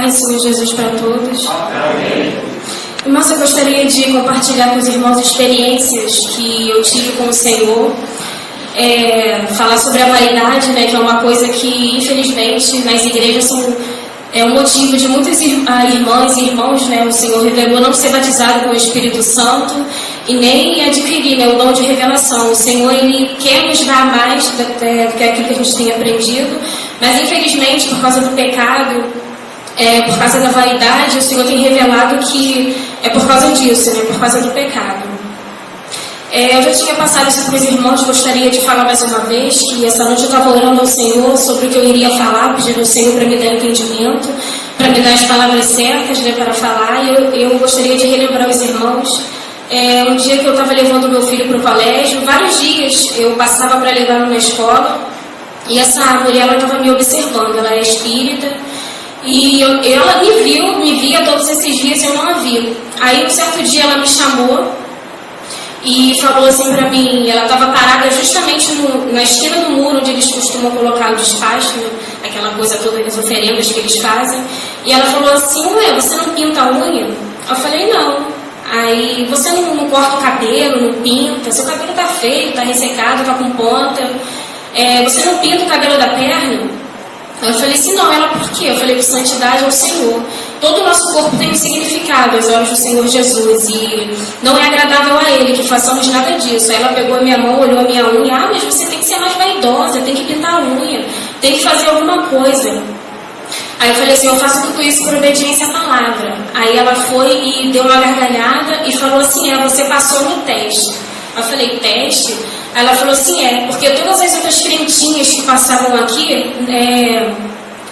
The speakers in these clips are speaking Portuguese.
do Senhor Jesus para todos. Amém. Irmãos, eu gostaria de compartilhar com os irmãos experiências que eu tive com o Senhor. Falar sobre a vaidade, né, que é uma coisa que, infelizmente, nas igrejas é um motivo de muitas irmãs e irmãos, né, o Senhor revelou não ser batizado com o Espírito Santo e nem adquirir, né, o dom de revelação. O Senhor, Ele quer nos dar mais do que aquilo que a gente tem aprendido, mas infelizmente, por causa do pecado, por causa da vaidade, o Senhor tem revelado que é por causa disso, né, por causa do pecado. Eu já tinha passado isso para os irmãos, gostaria de falar mais uma vez, que essa noite eu estava orando ao Senhor sobre o que eu iria falar, pedindo ao Senhor para me dar entendimento, para me dar as palavras certas, né, para falar, e eu gostaria de relembrar os irmãos. Um dia que eu estava levando meu filho para o colégio, vários dias eu passava para levá-lo na escola, e essa mulher estava me observando, ela é espírita, e ela me via todos esses dias e eu não a vi. Aí um certo dia ela me chamou e falou assim pra mim, ela estava parada justamente na esquina do muro onde eles costumam colocar o despacho, né? Aquela coisa toda, as oferendas que eles fazem. E ela falou assim, ué, você não pinta a unha? Eu falei, não. Aí, você não corta o cabelo, não pinta, seu cabelo tá feio, tá ressecado, tá com ponta. Você não pinta o cabelo da perna? Eu falei assim, não. Ela, por quê? Eu falei, por santidade ao Senhor. Todo o nosso corpo tem um significado aos olhos do Senhor Jesus e não é agradável a Ele que façamos nada disso. Aí ela pegou a minha mão, olhou a minha unha, mas você tem que ser mais vaidosa, tem que pintar a unha, tem que fazer alguma coisa. Aí eu falei assim, eu faço tudo isso por obediência à palavra. Aí ela foi e deu uma gargalhada e falou assim, você passou no teste. Eu falei, teste? Aí ela falou assim, porque todas as outras crentinhas que passavam aqui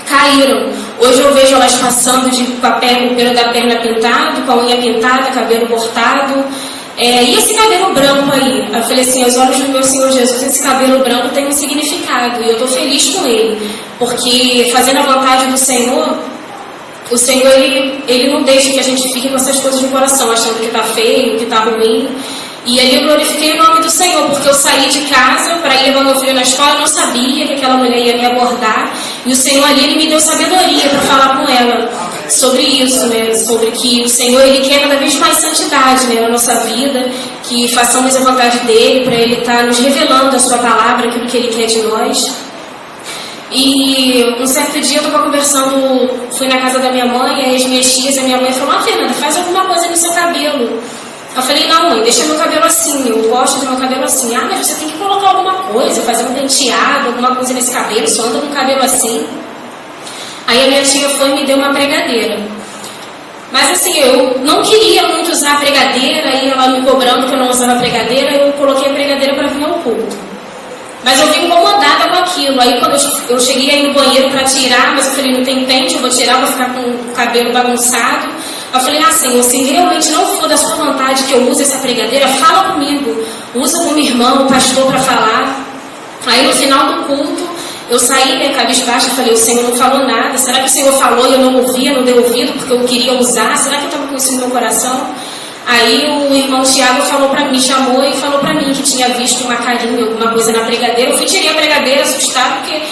caíram. Hoje eu vejo elas passando com o pelo da perna pintado, com a unha pintada, cabelo cortado. E esse cabelo branco aí? Eu falei assim, aos olhos do meu Senhor Jesus, esse cabelo branco tem um significado. E eu estou feliz com ele. Porque fazendo a vontade do Senhor, o Senhor, ele não deixa que a gente fique com essas coisas no coração, achando que está feio, que está ruim. E ali eu glorifiquei o nome do Senhor, porque eu saí de casa para ir levar meu filho na escola, eu não sabia que aquela mulher ia me abordar, e o Senhor ali, Ele me deu sabedoria para falar com ela sobre isso, né? Sobre que o Senhor, Ele quer cada vez mais santidade, né, na nossa vida, que façamos a vontade dEle, para Ele estar nos revelando a Sua palavra, aquilo que Ele quer de nós. E um certo dia eu estava conversando, fui na casa da minha mãe, e aí as minhas tias, a minha mãe falou, Fernanda, faz alguma coisa no seu cabelo. Eu falei, não mãe, deixa meu cabelo assim, eu gosto do meu cabelo assim. Mas você tem que colocar alguma coisa, fazer um penteado, alguma coisa nesse cabelo, só anda com o cabelo assim. Aí a minha tia foi e me deu uma pregadeira. Mas assim, eu não queria muito usar a pregadeira, aí ela me cobrando que eu não usava a pregadeira, eu coloquei a pregadeira para vir ao culto. Mas eu vim incomodada com aquilo. Aí quando eu cheguei aí no banheiro para tirar, mas eu falei, não tem pente, eu vou tirar, vou ficar com o cabelo bagunçado. Eu falei, Senhor, se realmente não for da sua vontade que eu use essa pregadeira, fala comigo. Usa como irmão, o pastor para falar. Aí no final do culto, eu saí minha cabisbaixa, falei, o Senhor não falou nada. Será que o Senhor falou e eu não ouvia, não dei ouvido porque eu queria usar? Será que eu estava com isso no meu coração? Aí o irmão Tiago me chamou e falou para mim que tinha visto uma carinha, alguma coisa na pregadeira. Eu fui tirar a pregadeira, assustada, porque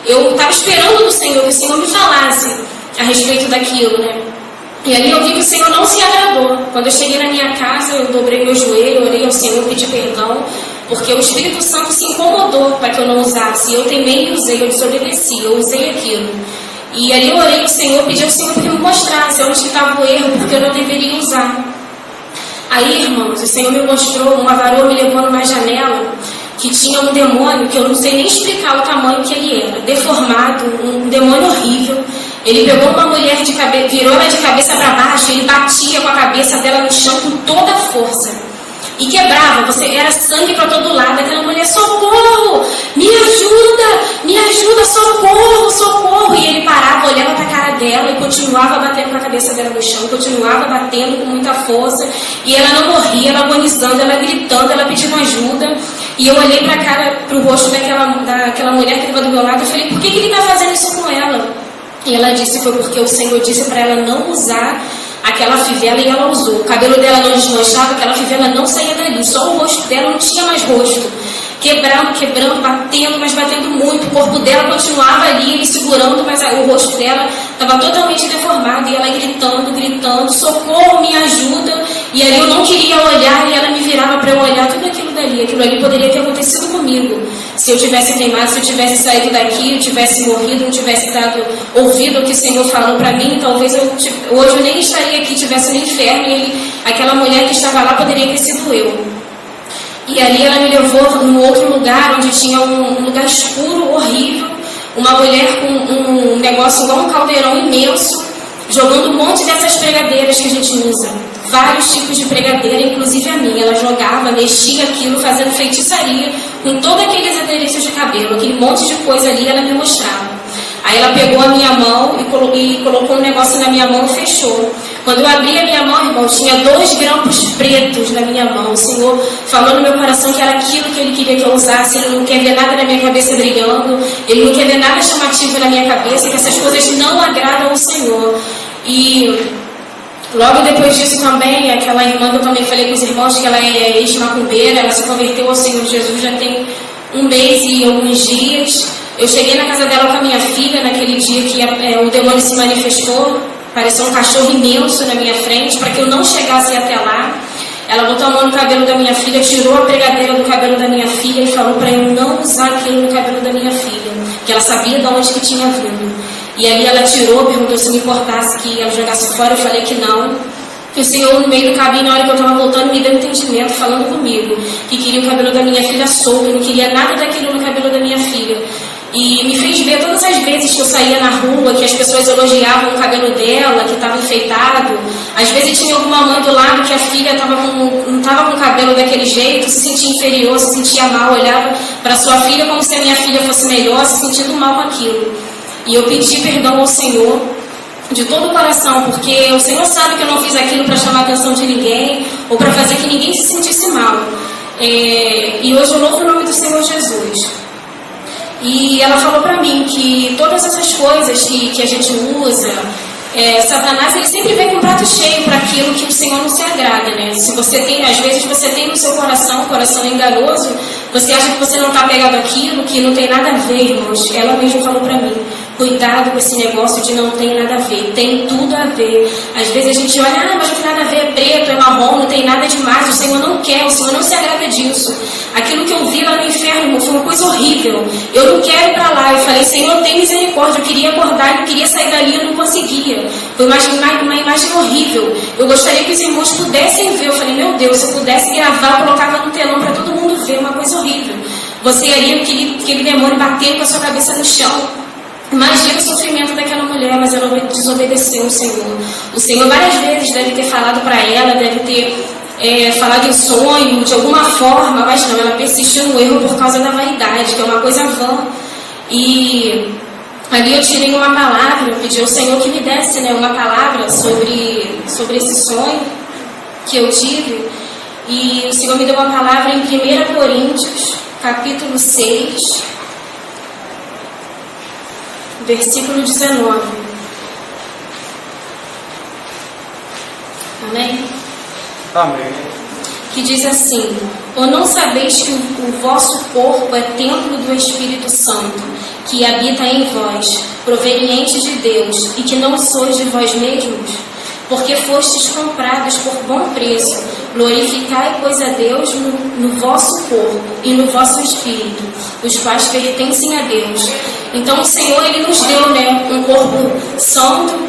eu estava esperando do Senhor, que o Senhor me falasse a respeito daquilo, né? E ali eu vi que o Senhor não se agradou. Quando eu cheguei na minha casa, eu dobrei meu joelho, orei ao Senhor, pedi perdão, porque o Espírito Santo se incomodou para que eu não usasse. Eu teimei e usei, eu desobedeci, eu usei aquilo. E ali eu orei ao Senhor, pedi ao Senhor que me mostrasse onde estava o erro, porque eu não deveria usar. Aí, irmãos, o Senhor me mostrou, uma varoa me levou numa janela que tinha um demônio, que eu não sei nem explicar o tamanho que ele era, deformado, um demônio horrível. Ele pegou uma mulher de cabeça, virou ela de cabeça para baixo, ele batia com a cabeça dela no chão com toda a força. E quebrava, era sangue para todo lado. Aquela mulher, socorro, me ajuda, socorro, socorro. E ele parava, olhava para a cara dela e continuava batendo com a cabeça dela no chão, continuava batendo com muita força. E ela não morria, ela agonizando, ela gritando, ela pedindo ajuda. E eu olhei para o rosto daquela mulher que estava do meu lado e falei, por que ele está fazendo isso com ela? E ela disse, foi porque o Senhor disse para ela não usar aquela fivela e ela usou. O cabelo dela não desmanchava, aquela fivela não saía dali, só o rosto dela não tinha mais rosto. Quebrando, batendo, mas batendo muito. o corpo dela continuava ali, ele segurando, mas o rosto dela estava totalmente deformado, e ela gritando, socorro, me ajuda, e ali eu não queria olhar, e ela me virava para eu olhar tudo aquilo ali poderia ter acontecido comigo, se eu tivesse queimado, se eu tivesse saído daqui, eu tivesse morrido, não tivesse ouvido o que o Senhor falou para mim, talvez hoje eu nem estaria aqui, estivesse no inferno, e aquela mulher que estava lá poderia ter sido eu. E ali ela me levou num outro lugar, onde tinha um lugar escuro, horrível, uma mulher com um negócio igual um caldeirão imenso, jogando um monte dessas pregadeiras que a gente usa, vários tipos de pregadeira, inclusive a minha. Ela jogava, mexia aquilo, fazendo feitiçaria, com todos aqueles adereços de cabelo, aquele monte de coisa ali, ela me mostrava. Aí ela pegou a minha mão e colocou um negócio na minha mão e fechou. Quando eu abri a minha mão, irmão, tinha 2 grampos pretos na minha mão. O Senhor falou no meu coração que era aquilo que Ele queria que eu usasse. Ele não quer ver nada na minha cabeça brilhando. Ele não quer ver nada chamativo na minha cabeça, que essas coisas não agradam ao Senhor. E logo depois disso também, aquela irmã que eu também falei com os irmãos, que ela é ex-macumbeira, ela se converteu ao Senhor Jesus já tem 1 mês e alguns dias. Eu cheguei na casa dela com a minha filha, naquele dia que o demônio se manifestou, pareceu um cachorro imenso na minha frente, para que eu não chegasse até lá. Ela botou a mão no cabelo da minha filha, tirou a pregadeira do cabelo da minha filha e falou para eu não usar aquilo no cabelo da minha filha, que ela sabia de onde que tinha vindo. E ali ela tirou, perguntou se me importasse que ela jogasse fora, eu falei que não. Que o Senhor, no meio do caminho, na hora que eu estava voltando, me deu entendimento, falando comigo, que queria o cabelo da minha filha solto, não queria nada daquilo no cabelo da minha filha. E me fez ver todas as vezes que eu saía na rua, que as pessoas elogiavam o cabelo dela, que estava enfeitado. Às vezes tinha alguma mãe do lado que a filha não estava com o cabelo daquele jeito, se sentia inferior, se sentia mal, olhava para sua filha como se a minha filha fosse melhor, se sentindo mal com aquilo. E eu pedi perdão ao Senhor de todo o coração, porque o Senhor sabe que eu não fiz aquilo para chamar a atenção de ninguém ou para fazer que ninguém se sentisse mal. E hoje eu louvo o nome do Senhor Jesus. E ela falou para mim que todas essas coisas que a gente usa, Satanás ele sempre vem com um prato cheio para aquilo que o Senhor não se agrada, né? Se você tem, às vezes você tem no seu coração, o coração enganoso, você acha que você não está pegado àquilo, que não tem nada a ver, irmãos. Ela mesma falou para mim, cuidado com esse negócio de não tem nada a ver, tem tudo a ver. Às vezes a gente olha, mas não tem nada a ver, é preto, é marrom, não tem nada demais, o Senhor não quer, o Senhor não se agrada disso. Aquilo que eu vi lá no inferno, irmão, foi uma coisa horrível. Eu não quero ir para lá. Eu falei, Senhor, tem misericórdia. Eu queria acordar, eu queria sair dali, eu não conseguia. Foi uma imagem horrível. Eu gostaria que os irmãos pudessem ver. Eu falei, meu Deus, se eu pudesse gravar, eu colocava no telão para todo mundo ver, uma coisa horrível. Você ali, aquele demônio batendo com a sua cabeça no chão. Imagina o sofrimento daquela mulher, mas ela desobedeceu o Senhor. O Senhor várias vezes deve ter falado para ela, deve ter falado em sonho, de alguma forma, mas não, ela persistiu no erro por causa da vaidade, que é uma coisa vã. E ali eu tirei uma palavra, eu pedi ao Senhor que me desse, né, uma palavra sobre esse sonho que eu tive. E o Senhor me deu uma palavra em 1 Coríntios, capítulo 6, versículo 19. Amém? Amém. Que diz assim: ou não sabeis que o vosso corpo é templo do Espírito Santo, que habita em vós, proveniente de Deus, e que não sois de vós mesmos? Porque fostes comprados por bom preço. Glorificai, pois, a Deus no vosso corpo e no vosso espírito, os quais pertencem a Deus. Então o Senhor, Ele nos deu, né, um corpo santo.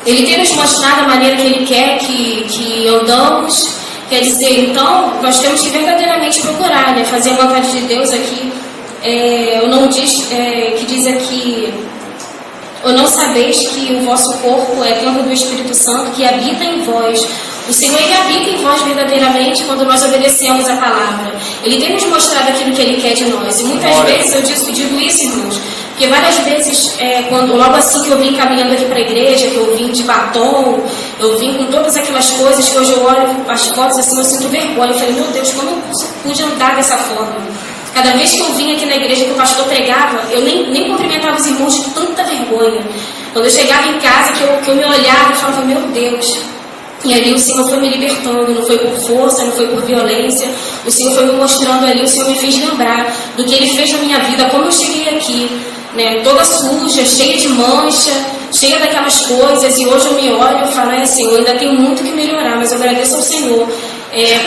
Ele tem nos mostrado a maneira que Ele quer que andamos. Quer dizer, então, nós temos que verdadeiramente procurar, né, fazer a vontade de Deus aqui. Que diz aqui, ou não sabeis que o vosso corpo é templo do Espírito Santo, que habita em vós. O Senhor, Ele habita em vós verdadeiramente quando nós obedecemos a palavra. Ele tem nos mostrado aquilo que Ele quer de nós. E muitas vezes eu digo isso, irmãos, porque várias vezes, logo assim que eu vim caminhando aqui para a igreja, que eu vim de batom, eu vim com todas aquelas coisas que hoje eu olho as fotos assim, eu sinto vergonha. Eu falei, meu Deus, como eu pude andar dessa forma? Cada vez que eu vim aqui na igreja que o pastor pregava, eu nem cumprimentava os irmãos de tanta vergonha. Quando eu chegava em casa, que eu me olhava, eu falava, meu Deus, E ali o Senhor foi me libertando, não foi por força, não foi por violência. O Senhor foi me mostrando ali, o Senhor me fez lembrar do que Ele fez na minha vida, como eu cheguei aqui, né, toda suja, cheia de mancha, cheia daquelas coisas. E hoje eu me olho e falo, Senhor, eu ainda tenho muito que melhorar, mas eu agradeço ao Senhor,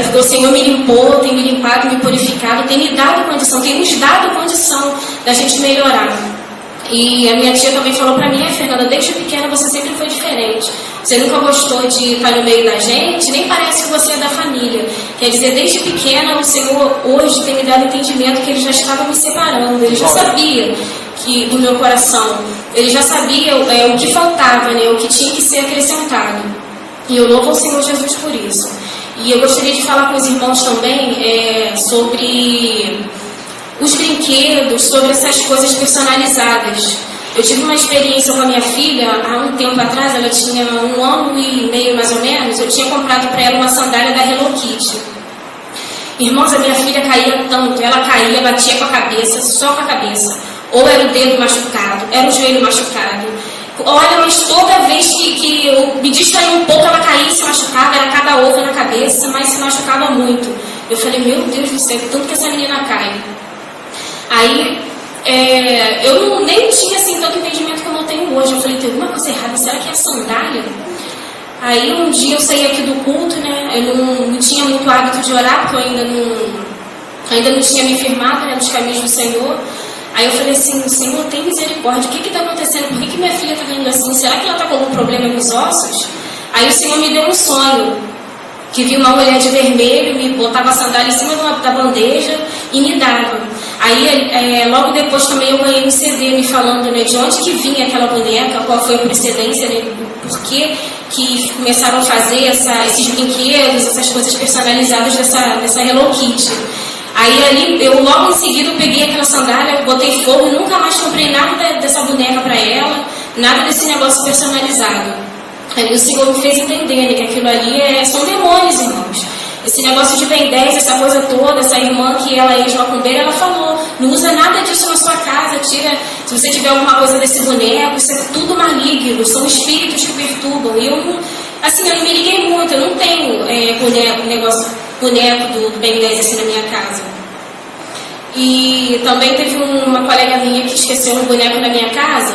porque o Senhor me limpou, tem me limpado, me purificado, tem me dado condição, tem nos dado condição da gente melhorar. E a minha tia também falou para mim, Fernanda, desde pequena você sempre foi diferente. Você nunca gostou de estar no meio da gente, nem parece que você é da família. Quer dizer, desde pequena o Senhor hoje tem me dado entendimento que Ele já estava me separando. Ele já sabia do meu coração. Ele já sabia o que faltava, né, o que tinha que ser acrescentado. E eu louvo ao Senhor Jesus por isso. E eu gostaria de falar com os irmãos também sobre os brinquedos, sobre essas coisas personalizadas. Eu tive uma experiência com a minha filha há um tempo atrás, ela tinha 1 ano e meio mais ou menos. Eu tinha comprado para ela uma sandália da Hello Kitty. Irmãos, a minha filha caía tanto, ela caía, batia com a cabeça, só com a cabeça. Ou era o dedo machucado, era o joelho machucado. Olha, mas toda vez que eu me distraía um pouco, ela caía e se machucava, era cada ovo na cabeça, mas se machucava muito. Eu falei, meu Deus do céu, tanto que essa menina cai. Aí, eu nem tinha assim tanto entendimento como eu tenho hoje. Eu falei, tem alguma coisa errada, será que é a sandália? Aí um dia eu saí aqui do culto, né? Eu não tinha muito hábito de orar, porque eu ainda não tinha me firmado, né, nos caminhos do Senhor. Aí eu falei assim, Senhor, tem misericórdia, o que está acontecendo? Por que minha filha está vendo assim? Será que ela está com algum problema nos ossos? Aí o Senhor me deu um sonho, que vi uma mulher de vermelho, me botava a sandália em cima da bandeja e me dava. Aí logo depois também eu ganhei um CD me falando, né, de onde que vinha aquela boneca, qual foi a precedência, né, por que começaram a fazer esses brinquedos, essas coisas personalizadas dessa Hello Kitty. Aí ali, eu logo em seguida eu peguei aquela sandália, botei fogo e nunca mais comprei nada dessa boneca para ela, nada desse negócio personalizado. Aí o Senhor me fez entender, né, que aquilo ali são demônios, irmãos. Esse negócio de Ben 10, essa coisa toda, essa irmã que ela é ex-macumbeira, ela falou, não usa nada disso na sua casa, tira, se você tiver alguma coisa desse boneco, isso é tudo maligno, são espíritos que perturbam. E eu não me liguei muito, eu não tenho boneco do Ben 10 assim na minha casa. E também teve uma colega minha que esqueceu um boneco na minha casa,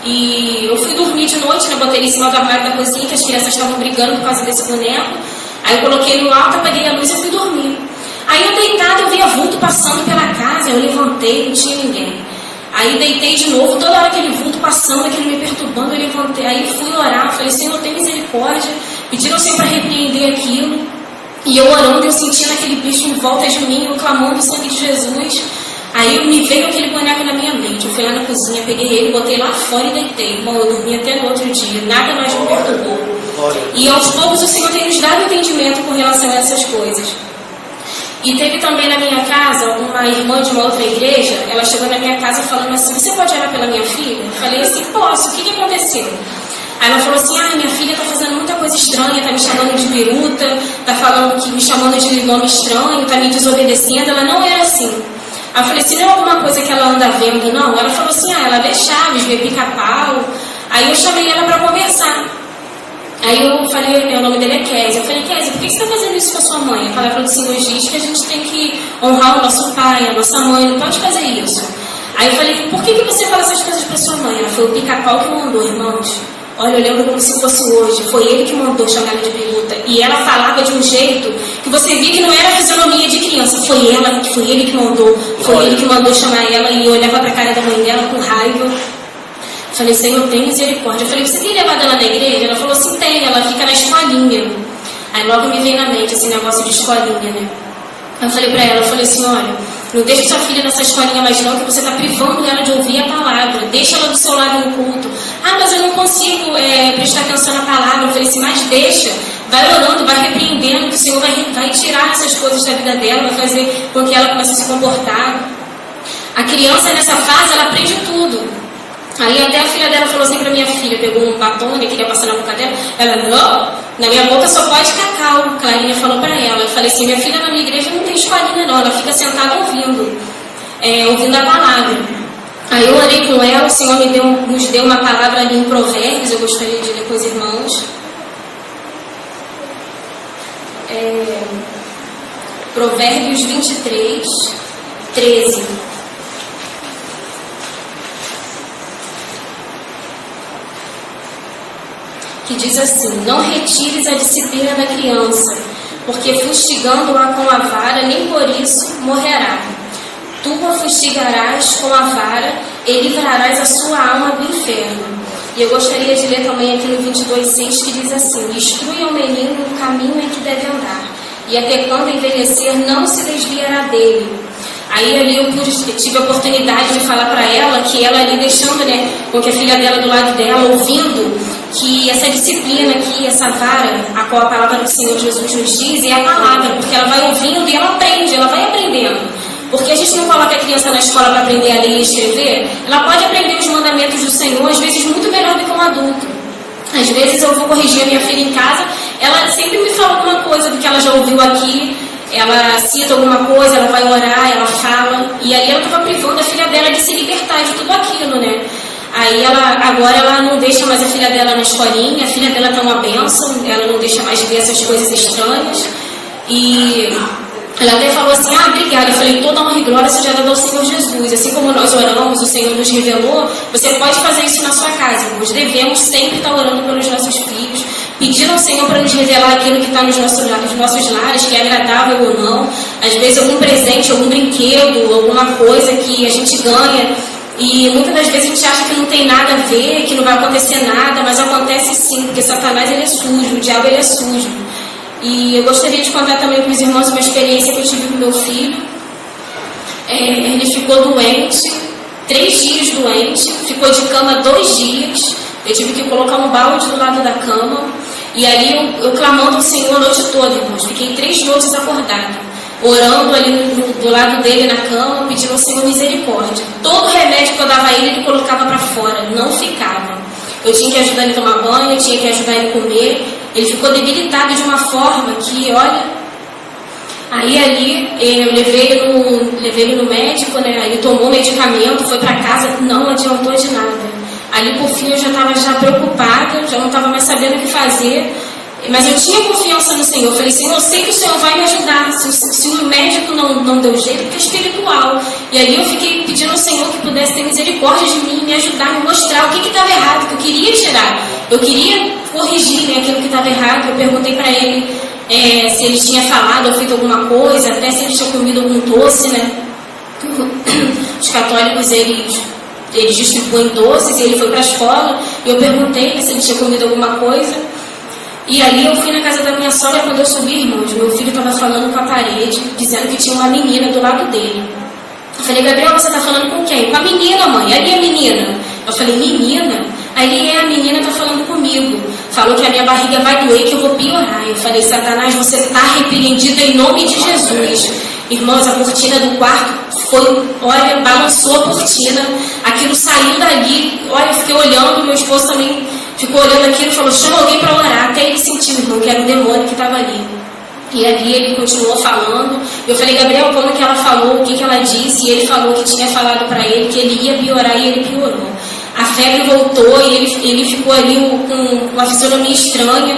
e eu fui dormir de noite, né, botei ele em cima do armário da cozinha, que as crianças estavam brigando por causa desse boneco. Aí eu coloquei no alto, apaguei a luz e fui dormir. Aí eu deitada, eu vi a vulto passando pela casa, eu levantei, não tinha ninguém. Aí deitei de novo, toda hora aquele vulto passando, aquele me perturbando, eu levantei. Aí fui orar, falei, Senhor, tem misericórdia. Pediram ao Senhor para repreender aquilo. E eu orando, eu sentindo aquele bicho em volta de mim, eu clamando o sangue de Jesus. Aí me veio aquele boneco na minha mente. Eu fui lá na cozinha, peguei ele, botei lá fora e deitei. Bom, eu dormi até no outro dia, nada mais me perturbou. E aos poucos o Senhor tem nos dado entendimento com relação a essas coisas. E teve também na minha casa uma irmã de uma outra igreja, ela chegou na minha casa falando assim, você pode orar pela minha filha? Eu falei assim, posso, o que aconteceu? Aí ela falou assim, minha filha está fazendo muita coisa estranha, está me chamando de biruta, está me chamando de nome estranho, está me desobedecendo. Ela não era assim. Aí eu falei assim, não é alguma coisa que ela anda vendo, não? Ela falou assim, ela vê chaves, vê pica-pau. Aí eu chamei ela para conversar. Aí eu falei, o nome dele é Kézia. Eu falei, Kézia, por que você está fazendo isso com a sua mãe? A palavra do Senhor diz que a gente tem que honrar o nosso pai, a nossa mãe, não pode fazer isso. Aí eu falei, por que você fala essas coisas para sua mãe? Ela falou, o pica-pau que mandou, irmãos. Olha, eu lembro como se fosse hoje. Foi ele que mandou chamar ela de biruta. E ela falava de um jeito que você via que não era a fisionomia de criança. Foi ele que mandou. Foi ele que mandou chamar ela. E eu olhava para a cara da mãe dela com raiva. Falei, Senhor, tem misericórdia. Eu falei, você tem levado ela na igreja? Ela falou assim, tem. Ela fica na escolinha. Aí logo me veio na mente esse negócio de escolinha, né? Eu falei para ela, eu falei assim, olha, não deixe sua filha nessa escolinha mais não, que você está privando ela de ouvir a palavra. Deixa ela do seu lado no culto. Mas eu não consigo prestar atenção na palavra. Eu falei assim, mas deixa. Vai orando, vai repreendendo, que o Senhor vai tirar essas coisas da vida dela, vai fazer com que ela comece a se comportar. A criança nessa fase, ela aprende tudo. Aí até a filha dela falou assim pra minha filha, pegou um batom, né, queria passar na boca dela. Ela, não, na minha boca só pode cacau. Clarinha falou pra ela. Eu falei assim, minha filha na minha igreja não tem escolinha não, ela fica sentada ouvindo a palavra. Aí eu orei com ela, o Senhor nos deu uma palavra ali em Provérbios, eu gostaria de ler com os irmãos. Provérbios 23, 13. Que diz assim: não retires a disciplina da criança, porque fustigando-a com a vara, nem por isso morrerá. Tu a fustigarás com a vara e livrarás a sua alma do inferno. E eu gostaria de ler também aqui no 22,6, que diz assim: instrui ao menino no caminho em que deve andar, e até quando envelhecer não se desviará dele. Aí ali eu tive a oportunidade de falar para ela que ela ali deixando, né, com que a filha dela do lado dela, ouvindo que essa disciplina aqui, essa vara, a qual a palavra do Senhor Jesus nos diz, é a palavra, porque ela vai ouvindo e ela aprende, ela vai aprendendo. Porque a gente não coloca a criança na escola para aprender a ler e escrever, ela pode aprender os mandamentos do Senhor, às vezes muito melhor do que um adulto. Às vezes eu vou corrigir a minha filha em casa, ela sempre me fala alguma coisa do que ela já ouviu aqui, ela cita alguma coisa, ela vai orar, ela fala, e aí ela estava privando a filha dela de se libertar de tudo aquilo, né? Aí agora ela não deixa mais a filha dela na escolinha, a filha dela está uma bênção, ela não deixa mais ver essas coisas estranhas, e ela até falou assim: obrigada. Eu falei: toda honra e glória seja dada ao Senhor Jesus. Assim como nós oramos, o Senhor nos revelou, você pode fazer isso na sua casa. Nós devemos sempre estar orando pelos nossos filhos, pedindo ao Senhor para nos revelar aquilo que está nos nossos lares, que é agradável ou não. Às vezes algum presente, algum brinquedo, alguma coisa que a gente ganha, e muitas das vezes a gente acha que não tem nada a ver, que não vai acontecer nada, mas acontece sim, porque Satanás ele é sujo, o diabo ele é sujo. E eu gostaria de contar também para os irmãos uma experiência que eu tive com meu filho. Ele ficou doente, 3 dias doente, ficou de cama 2 dias. Eu tive que colocar um balde do lado da cama. E ali eu clamando ao Senhor a noite toda, irmãos. Fiquei 3 noites acordada, orando ali do lado dele na cama, pedindo ao Senhor misericórdia. Todo remédio que eu dava a ele colocava para fora, não ficava. Eu tinha que ajudar ele a tomar banho, eu tinha que ajudar ele a comer. Ele ficou debilitado de uma forma que, olha... Aí ali eu levei ele no médico, né? Ele tomou medicamento, foi para casa, não adiantou de nada. Ali por fim eu já estava preocupada, já não estava mais sabendo o que fazer. Mas eu tinha confiança no Senhor. Eu falei: Senhor, eu sei que o Senhor vai me ajudar. Se o médico não deu jeito, porque é espiritual. E aí eu fiquei pedindo ao Senhor que pudesse ter misericórdia de mim, me ajudar, me mostrar o que estava errado, que eu queria tirar. Eu queria corrigir, né, aquilo que estava errado. Eu perguntei para ele se ele tinha falado ou feito alguma coisa, até se ele tinha comido algum doce, né? Os católicos, eles distribuem doces, e ele foi para a escola, e eu perguntei se ele tinha comido alguma coisa. E aí eu fui na casa da minha sogra. Quando eu subi, irmãos, meu filho estava falando com a parede, dizendo que tinha uma menina do lado dele. Eu falei: Gabriel, você está falando com quem? Com a menina, mãe. Ali é a menina. Eu falei: menina? Aí a menina está falando comigo. Falou que a minha barriga vai doer, que eu vou piorar. Eu falei: Satanás, você está repreendido em nome de Jesus. Irmãos, a cortina do quarto balançou a cortina. Aquilo saiu dali. Olha, eu fiquei olhando, meu esposo também ficou olhando aquilo e falou: chama alguém para orar. Até ele sentiu, irmão, que era o demônio que estava ali. E ali ele continuou falando. Eu falei: Gabriel, como que ela falou? O que ela disse? E ele falou que tinha falado para ele que ele ia piorar, e ele piorou. A febre voltou e ele ficou ali com uma fisionomia estranha.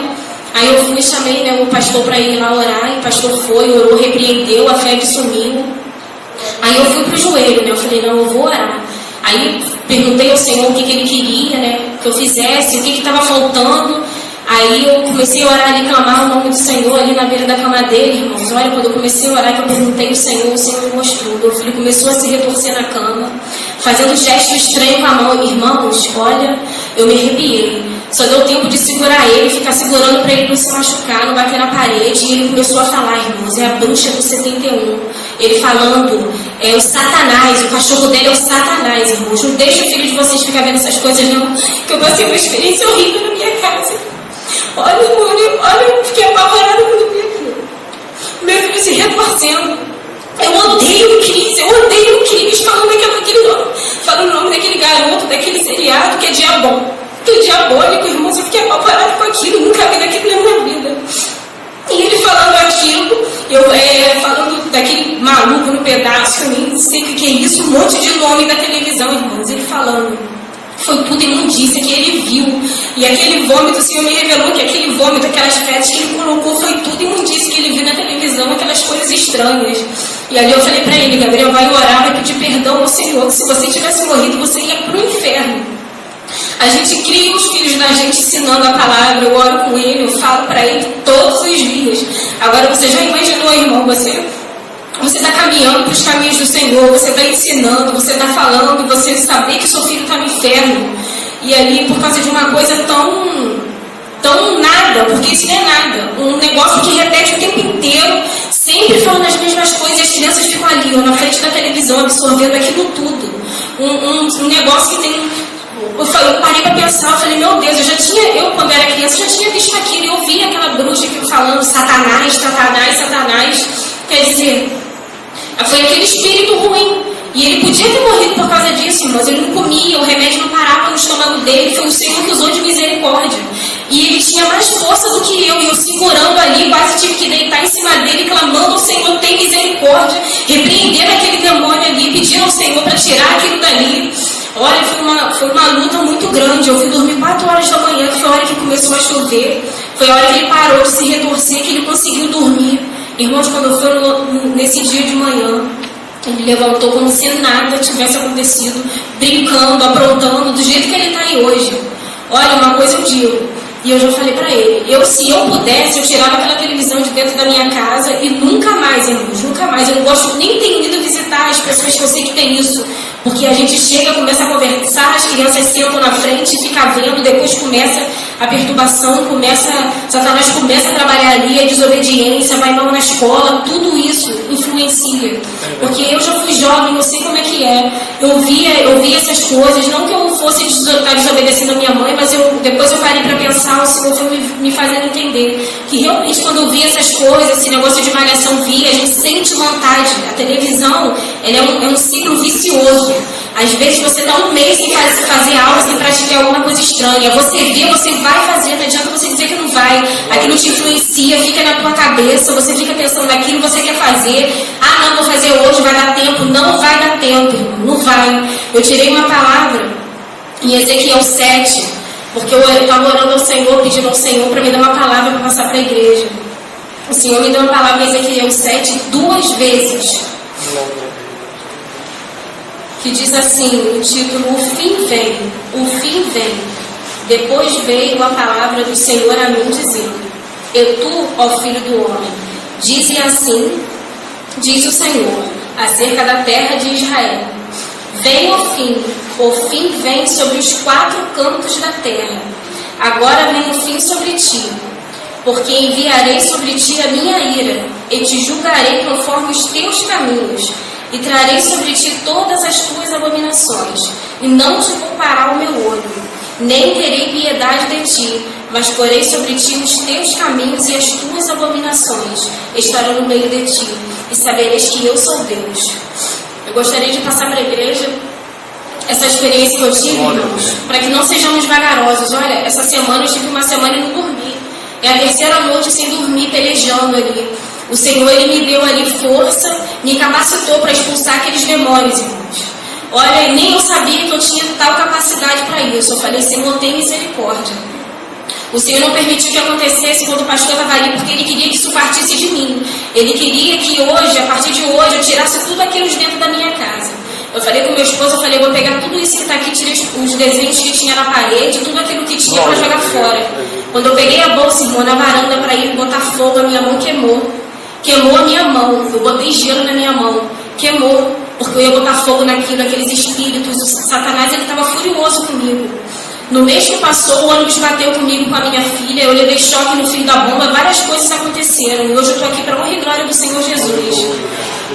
Aí eu fui e chamei, né, o pastor para ir lá orar. E o pastor foi, orou, repreendeu, a febre sumiu. Aí eu fui pro joelho, né? Eu falei: não, eu vou orar. Aí perguntei ao Senhor o que ele queria, né, que eu fizesse, o que estava faltando. Aí eu comecei a orar e clamar o nome do Senhor ali na beira da cama dele, irmãos. Olha, quando eu comecei a orar, que eu perguntei ao Senhor, o Senhor me mostrou. Meu filho começou a se retorcer na cama, fazendo gesto estranho com a mão. Irmãos, olha, eu me arrepiei. Só deu tempo de segurar ele, ficar segurando para ele não se machucar, não bater na parede. E ele começou a falar, irmãos: é a bruxa do 71. Ele falando: é o Satanás, o cachorro dele é o Satanás, irmãos. Não deixa o filho de vocês ficar vendo essas coisas, não, que eu passei uma experiência horrível na minha casa. Olha, irmão, eu fiquei apavorada quando eu vi aquilo. Meu filho se retorcendo. Eu odeio o Cris, falando o nome daquele garoto, daquele seriado que é diabólico, irmãos. Eu fiquei apavorada com aquilo, nunca vi daquilo na minha vida. E ele falando aquilo, eu falando daquele maluco no pedaço, eu nem sei o que é isso, um monte de nome da televisão, irmãos. Ele falando Foi tudo imundícia que ele viu. E aquele vômito, o Senhor me revelou que aquele vômito, aquelas fezes que ele colocou, foi tudo imundícia que ele viu na televisão, aquelas coisas estranhas. E ali eu falei para ele, Gabriel, vai orar, vai pedir perdão ao Senhor, que se você tivesse morrido, você ia para o inferno. A gente cria os filhos da gente ensinando a palavra, eu oro com ele, eu falo para ele todos os dias. Agora você já imaginou, irmão, você está caminhando para os caminhos do Senhor, você está ensinando, você está falando, você saber que seu filho está no inferno. E ali, por causa de uma coisa tão nada, porque isso não é nada, um negócio que repete o tempo inteiro, sempre falando as mesmas coisas, e as crianças ficam ali, ó, na frente da televisão, absorvendo aquilo tudo. Um negócio que tem... Eu parei para pensar, eu falei, meu Deus, eu quando era criança, já tinha visto aquilo, eu ouvia aquela bruxa aqui falando Satanás, Satanás, Satanás. Quer dizer, foi aquele espírito ruim. E ele podia ter morrido por causa disso, mas ele não comia, o remédio não parava no estômago dele, foi o Senhor que usou de misericórdia. E ele tinha mais força do que eu, e eu segurando ali, quase tive que deitar em cima dele, clamando ao Senhor, tem misericórdia, repreendendo aquele demônio ali, pedindo ao Senhor para tirar aquilo dali. Olha, foi uma luta muito grande. Eu fui dormir 4 horas da manhã, que foi a hora que começou a chover. Foi a hora que ele parou de se retorcer, que ele conseguiu dormir. Irmãos, quando eu fui nesse dia de manhã, ele levantou como se nada tivesse acontecido, brincando, aprontando, do jeito que ele está aí hoje. Olha, uma coisa eu digo, e eu já falei para ele, se eu pudesse, eu tirava aquela televisão de dentro da minha casa e nunca mais, irmãos, nunca mais. Eu não gosto, nem tenho ido visitar as pessoas que eu sei que tem isso. Porque a gente chega, começa a conversar, as crianças sentam na frente, fica vendo, depois começa a perturbação, Satanás começa a trabalhar ali, a desobediência, vai mal na escola, tudo isso influencia. Porque eu já fui jovem, eu sei como é que é. Eu via essas coisas, não que eu fosse estar desobedecendo a minha mãe, mas depois eu parei para pensar, o Senhor foi me fazendo entender que realmente quando eu via essas coisas, esse negócio de malhação via, a gente sente vontade. A televisão, ela é um ciclo vicioso. Às vezes você está um mês sem fazer algo, sem praticar alguma coisa estranha. Você vê, você vai fazer, não adianta você dizer que não vai. Aquilo te influencia, fica na tua cabeça, você fica pensando naquilo, você quer fazer. Ah, não, vou fazer hoje, vai dar tempo. Não vai dar tempo, irmão, não vai. Eu tirei uma palavra em Ezequiel 7, porque eu estava orando ao Senhor, pedindo ao Senhor para me dar uma palavra para passar para a igreja. O Senhor me deu uma palavra em Ezequiel 7 2 vezes. Que diz assim, o título, o fim vem, o fim vem. Depois veio a palavra do Senhor a mim, dizendo, e tu, ó filho do homem, dize assim, diz o Senhor, acerca da terra de Israel, vem o fim vem sobre os 4 cantos da terra, agora vem o fim sobre ti, porque enviarei sobre ti a minha ira, e te julgarei conforme os teus caminhos, e trarei sobre ti todas as tuas abominações, e não te poupará o meu olho, nem terei piedade de ti, mas porei sobre ti os teus caminhos e as tuas abominações estarão no meio de ti, e sabereis que eu sou Deus. Eu gostaria de passar para a igreja essa experiência que eu tive, irmãos, para que não sejamos vagarosos. Olha, essa semana eu tive uma semana e não dormi. É a 3ª noite sem dormir, pelejando ali. O Senhor, Ele me deu ali força, me capacitou para expulsar aqueles demônios, irmãos. Olha, nem eu sabia que eu tinha tal capacidade para isso. Eu falei, Senhor, tem misericórdia. O Senhor não permitiu que acontecesse quando o pastor estava ali, porque Ele queria que isso partisse de mim. Ele queria que hoje, a partir de hoje, eu tirasse tudo aquilo de dentro da minha casa. Eu falei com meu esposo, eu falei, vou pegar tudo isso que está aqui, tirei os desenhos que tinha na parede, tudo aquilo que tinha para jogar fora. Quando eu peguei a bolsa, irmão, na varanda para ir botar fogo, a minha mão queimou. Queimou a minha mão, eu botei gelo na minha mão, queimou, porque eu ia botar fogo naquilo, aqueles espíritos, o Satanás, ele estava furioso comigo. No mês que passou, o ônibus bateu comigo, com a minha filha, eu levei choque no fio da bomba, várias coisas aconteceram, e hoje eu estou aqui para a honra e glória do Senhor Jesus.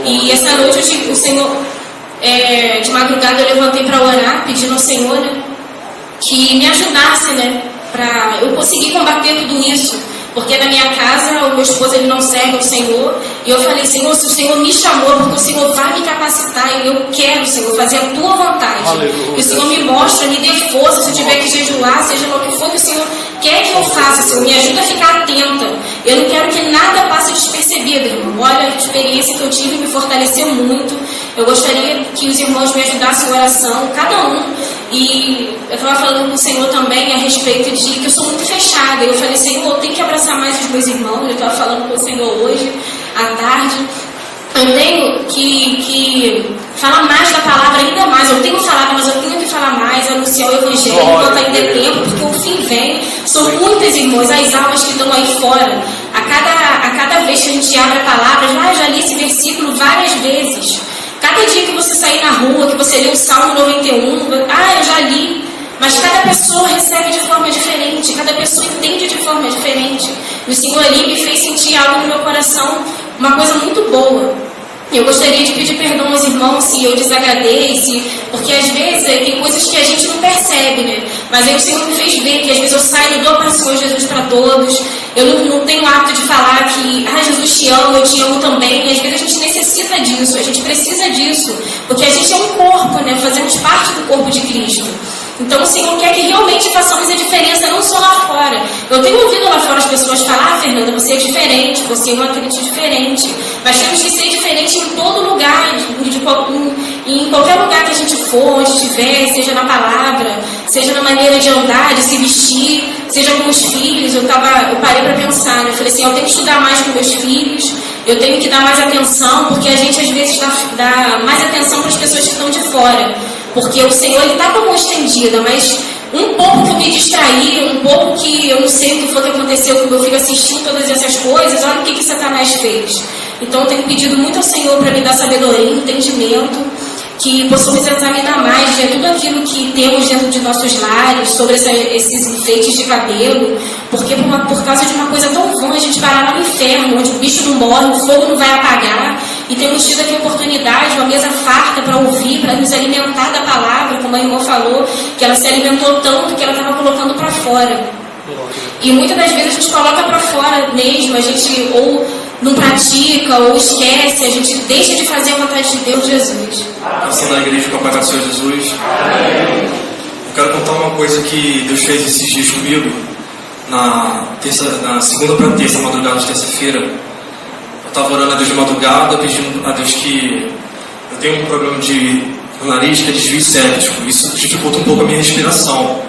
E essa noite o Senhor, de madrugada eu levantei para orar, pedindo ao Senhor, né, que me ajudasse, né, para eu conseguir combater tudo isso. Porque na minha casa, o meu esposo, ele não serve ao Senhor. E eu falei, Senhor, se o Senhor me chamou, porque o Senhor vai me capacitar. E eu quero, Senhor, fazer a Tua vontade. Aleluia. Que o Senhor me mostre, me dê força. Se eu tiver que jejuar, seja lá o que for que o Senhor quer que eu faça, Senhor. Me ajuda a ficar atenta. Eu não quero que nada passe despercebido, irmão. Olha, a experiência que eu tive me fortaleceu muito. Eu gostaria que os irmãos me ajudassem em oração, cada um. E eu estava falando com o Senhor também a respeito de que eu sou muito fechada. Eu falei, Senhor, eu tenho que abraçar mais os meus irmãos. Eu estava falando com o Senhor hoje, à tarde. Eu tenho que falar mais da palavra, ainda mais. Eu tenho falado, mas eu tenho que falar mais, anunciar o Evangelho enquanto ainda é tempo, porque o fim vem. São muitas irmãs, as almas que estão aí fora. A cada vez que a gente abre a palavra, eu já li esse versículo várias vezes. Cada dia que você sair na rua, que você lê o Salmo 91, eu já li. Mas cada pessoa recebe de forma diferente, cada pessoa entende de forma diferente. E o Senhor ali me fez sentir algo no meu coração, uma coisa muito boa. Eu gostaria de pedir perdão aos irmãos se eu desagradei, porque às vezes tem coisas que a gente não percebe, né? Mas aí o Senhor me fez ver que às vezes eu saio e dou para o Senhor Jesus para todos. Eu não tenho o hábito de falar que Jesus te ama, eu te amo também. E às vezes a gente necessita disso, a gente precisa disso, porque a gente é um corpo, né? Fazemos parte do corpo de Cristo. Então o Senhor quer que realmente façamos a diferença, não só lá fora. Eu tenho ouvido lá fora as pessoas falar, Fernanda, você é diferente, você é uma crente diferente. Mas temos que ser diferente em todo lugar, em qualquer lugar que a gente for, onde estiver, seja na palavra, seja na maneira de andar, de se vestir, seja com os filhos. Eu parei para pensar, né? Eu falei assim, eu tenho que estudar mais com meus filhos, eu tenho que dar mais atenção, porque a gente às vezes dá mais atenção para as pessoas que estão de fora. Porque o Senhor está com a mão estendida, mas um pouco que eu me distraí, um pouco que eu não sei o que foi que aconteceu, que meu filho assistiu todas essas coisas, olha o que Satanás fez. Então eu tenho pedido muito ao Senhor para me dar sabedoria, entendimento, que possamos examinar mais de tudo aquilo que temos dentro de nossos lares, sobre esses enfeites de cabelo, porque por causa de uma coisa tão vã, a gente vai lá no inferno, onde o bicho não morre, o fogo não vai apagar, e temos tido aqui a oportunidade, uma mesa farta para ouvir, para nos alimentar da palavra, como a irmã falou, que ela se alimentou tanto que ela estava colocando para fora. E muitas das vezes a gente coloca para fora mesmo, a gente ou não pratica, ou esquece, a gente deixa de fazer a vontade de Deus, Jesus. Assim na igreja com a paz do Senhor Jesus. Eu quero contar uma coisa que Deus fez esses dias comigo, na segunda para terça, madrugada de terça-feira. Eu estava orando a Deus de madrugada, pedindo a Deus que eu tenho um problema no nariz, que é desvio séptico. Isso dificulta um pouco a minha respiração.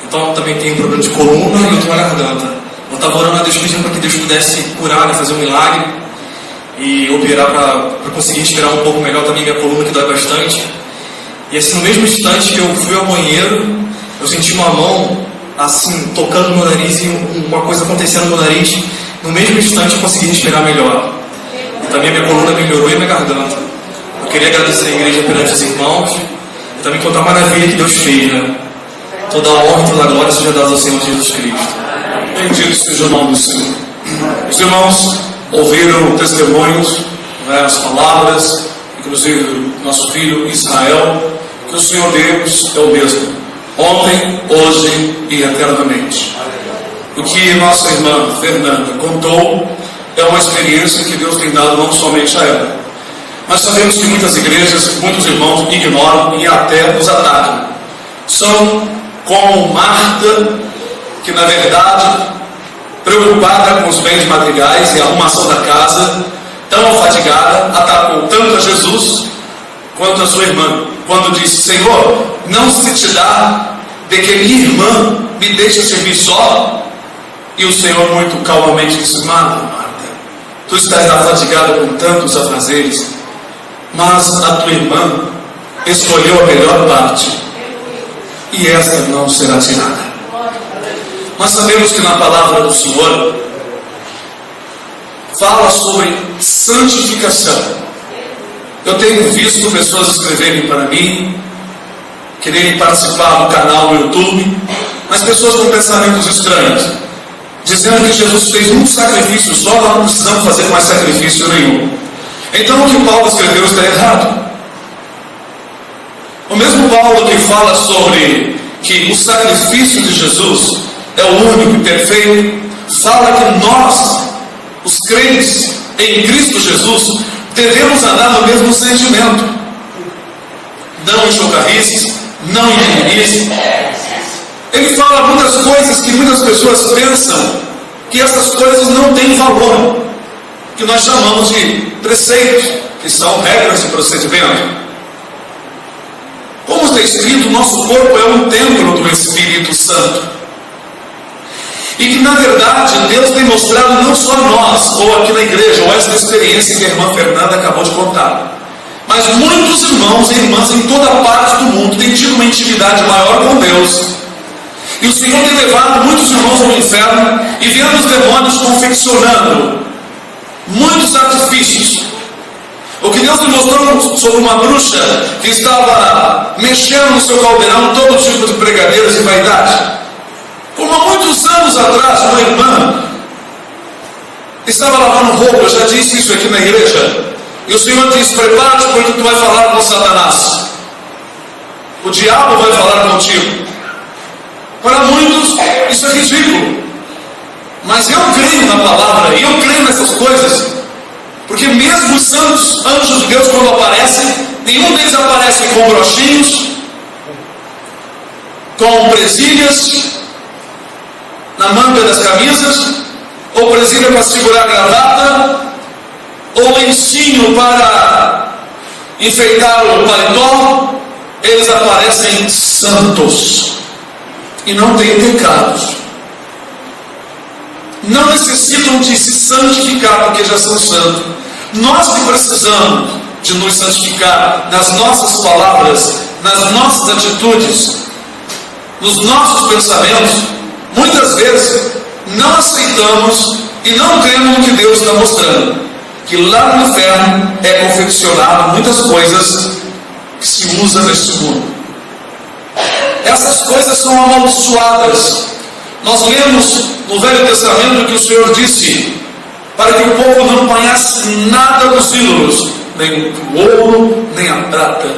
Então eu também tenho um problema de coluna e eu tenho uma garganta. Eu estava orando a Deus pedindo para que Deus pudesse curar, né, fazer um milagre e operar para conseguir respirar um pouco melhor também minha coluna, que dói bastante. E assim, no mesmo instante que eu fui ao banheiro, eu senti uma mão assim, tocando no meu nariz e uma coisa acontecendo no meu nariz. No mesmo instante eu consegui respirar melhor. E também a minha coluna melhorou e a minha garganta. Eu queria agradecer a igreja perante os irmãos e também contar a maravilha que Deus fez, né? Toda a honra e toda a glória seja dada ao Senhor Jesus Cristo. Bendito seja o nome do Senhor. Os irmãos ouviram testemunhos, né, as palavras, inclusive do nosso filho Israel, que o Senhor Deus é o mesmo, ontem, hoje e eternamente. O que nossa irmã Fernanda contou é uma experiência que Deus tem dado não somente a ela, mas sabemos que muitas igrejas, muitos irmãos ignoram e até os atacam. São como Marta, que na verdade, preocupada com os bens materiais e a arrumação da casa, tão afadigada, atacou tanto a Jesus quanto a sua irmã, quando disse: Senhor, não se te dá de que minha irmã me deixe servir só? E o Senhor muito calmamente disse: Marta, Marta, tu estás afadigada com tantos afazeres, mas a tua irmã escolheu a melhor parte, e esta não será tirada. Nós sabemos que na palavra do Senhor fala sobre santificação. Eu tenho visto pessoas escreverem para mim, quererem participar do canal no YouTube, mas pessoas com pensamentos estranhos, dizendo que Jesus fez um sacrifício só, nós não precisamos fazer mais sacrifício nenhum. Então o que Paulo escreveu está errado. O mesmo Paulo que fala sobre que o sacrifício de Jesus é o único e perfeito, fala que nós, os crentes em Cristo Jesus, devemos andar no mesmo sentimento, não em chocarrices, não em mimimice. Ele fala muitas coisas que muitas pessoas pensam que essas coisas não têm valor, que nós chamamos de preceitos, que são regras de procedimento. Como está escrito, nosso corpo é um templo do Espírito Santo. E que, na verdade, Deus tem mostrado não só a nós, ou aqui na igreja, ou essa experiência que a irmã Fernanda acabou de contar, mas muitos irmãos e irmãs em toda parte do mundo têm tido uma intimidade maior com Deus. E o Senhor tem levado muitos irmãos ao inferno e vendo os demônios confeccionando muitos artifícios. O que Deus me mostrou sobre uma bruxa que estava mexendo no seu caldeirão todo tipo de pregadeiras e vaidade. Como há muitos anos atrás, uma irmã estava lavando roupa, eu já disse isso aqui na igreja, e o Senhor disse: prepara-te porque tu vai falar com Satanás. O diabo vai falar contigo. Para muitos isso é ridículo, mas eu creio na palavra e eu creio nessas coisas, porque mesmo os santos anjos de Deus, quando aparecem, nenhum deles aparece com brochinhos, com presilhas na manga das camisas, ou presilha para segurar a gravata, ou lencinho para enfeitar o paletó. Eles aparecem santos e não têm pecados, não necessitam de se santificar porque já são santos. Nós que precisamos de nos santificar nas nossas palavras, nas nossas atitudes, nos nossos pensamentos, muitas vezes não aceitamos e não cremos no que Deus está mostrando, que lá no inferno é confeccionado muitas coisas que se usa neste mundo. Essas coisas são amaldiçoadas. Nós lemos no Velho Testamento que o Senhor disse para que o povo não apanhasse nada dos ídolos, nem o ouro, nem a prata,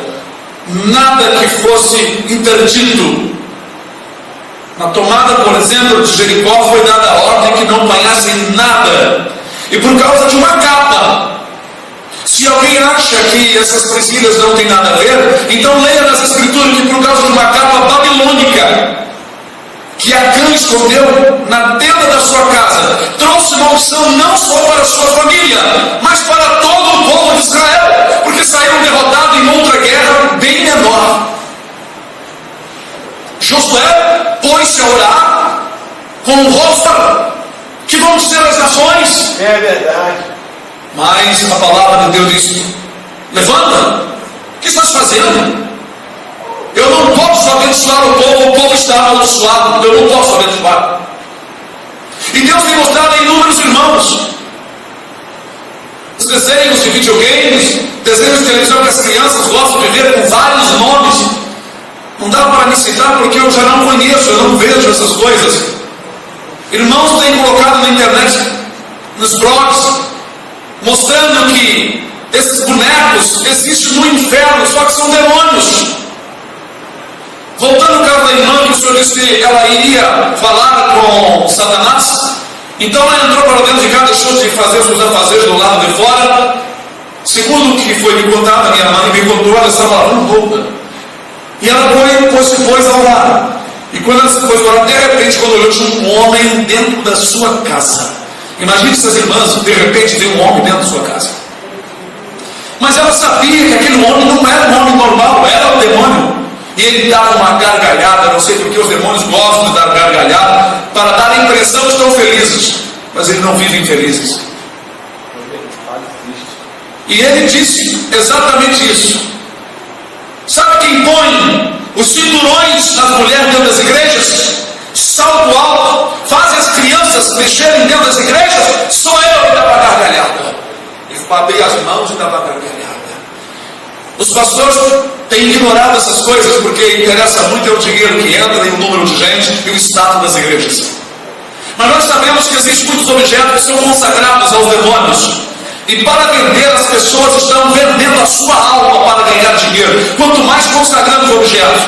nada que fosse interdito. Na tomada, por exemplo, de Jericó foi dada a ordem que não apanhassem nada, e por causa de uma capa. Se alguém acha que essas presilhas não tem nada a ver, então leia nas Escrituras que por causa de uma capa babilônica que Acã escondeu na tenda da sua casa, trouxe maldição não só para a sua família, mas para todo o povo de Israel, porque saíram derrotados em outra guerra bem menor. Josué pôs-se a orar com o rosto que vão ser as nações. É verdade. Mas a palavra de Deus diz: levanta, o que estás fazendo? Eu não posso abençoar o povo está amaldiçoado, eu não posso abençoar. E Deus tem mostrado a inúmeros irmãos os desenhos de videogames, desenhos de televisão que as crianças gostam de ver com vários nomes. Não dá para me citar porque eu já não conheço, eu não vejo essas coisas. Irmãos têm colocado na internet, nos blogs, mostrando que esses bonecos existem no inferno, só que são demônios. Voltando ao caso da irmã, que o Senhor disse que ela iria falar com Satanás, então ela entrou para dentro de casa, deixou de fazer os seus afazeres do lado de fora. Segundo o que foi me contado, a minha mãe me contou, ela estava lavando roupa, e ela se pôs a orar. E quando ela se pôs a orar, de repente, quando olhou, tinha um homem dentro da sua casa. Imagine essas irmãs, de repente, vê um homem dentro da sua casa. Mas ela sabia que aquele homem não era um homem normal, era um demônio. E ele dava uma gargalhada, não sei porque os demônios gostam de dar gargalhada, para dar a impressão que estão felizes, mas eles não vivem felizes. E ele disse exatamente isso. Sabe quem põe os cinturões nas mulheres dentro das igrejas? Salto alto, faz as crianças mexerem dentro das igrejas? Sou eu que dava gargalhada. E babei as mãos e dava gargalhada. Os pastores têm ignorado essas coisas porque interessa muito é o dinheiro que entra e o número de gente e o status das igrejas. Mas nós sabemos que existem muitos objetos que são consagrados aos demônios. E para vender, as pessoas estão vendendo a sua alma para ganhar dinheiro. Quanto mais consagrando os objetos.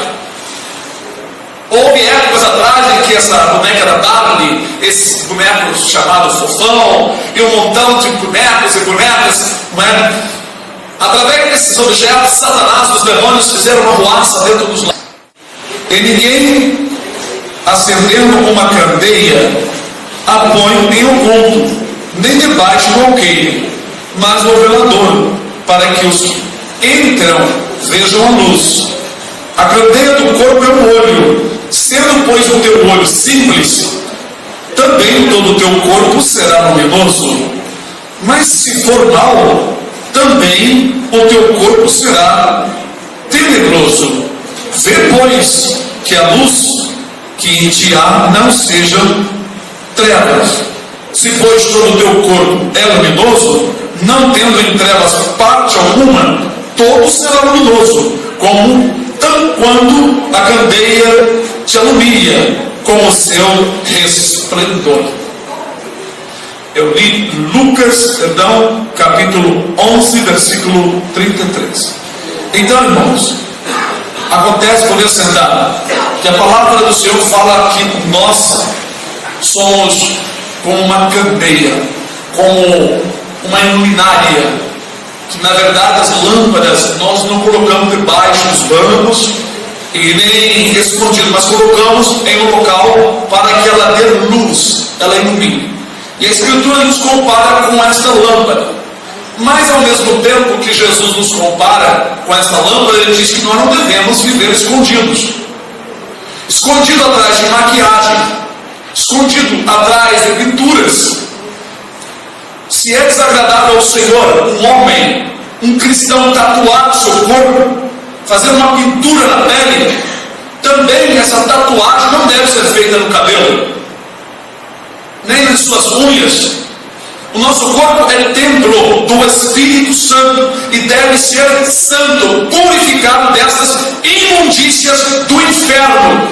Houve épocas atrás em que essa boneca da Barbie, esse boneco chamado Fofão, e um montão de bonecos e bonecas, através desses objetos, Satanás, os demônios fizeram uma ruaça dentro dos lares. E ninguém, acendendo uma candeia, a põe em oculto, nem debaixo do alqueire, mas no velador, para que os que entram vejam a luz. A candeia do corpo é o olho. Sendo, pois, o teu olho simples, também todo o teu corpo será luminoso. Mas se for mau, também o teu corpo será tenebroso. Vê, pois, que a luz que em ti há não seja trevas. Se, pois, todo o teu corpo é luminoso, não tendo em trevas parte alguma, todo será luminoso, como quando a candeia te alumia com o seu resplendor. Eu li Lucas, capítulo 11, versículo 33. Então, irmãos, acontece, poder sentar, que a palavra do Senhor fala que nós somos como uma candeia, como uma luminária, que na verdade as lâmpadas nós não colocamos debaixo dos bancos e nem escondido, mas colocamos em um local para que ela dê luz, ela ilumine. E a Escritura nos compara com esta lâmpada, mas ao mesmo tempo que Jesus nos compara com esta lâmpada, ele diz que nós não devemos viver escondidos, escondido atrás de maquiagem, escondido atrás de pinturas. Se é desagradável ao Senhor um homem, um cristão tatuar o seu corpo, fazer uma pintura na pele, também essa tatuagem não deve ser feita no cabelo, nem nas suas unhas. O nosso corpo é templo do Espírito Santo e deve ser santo, purificado dessas imundícias do inferno.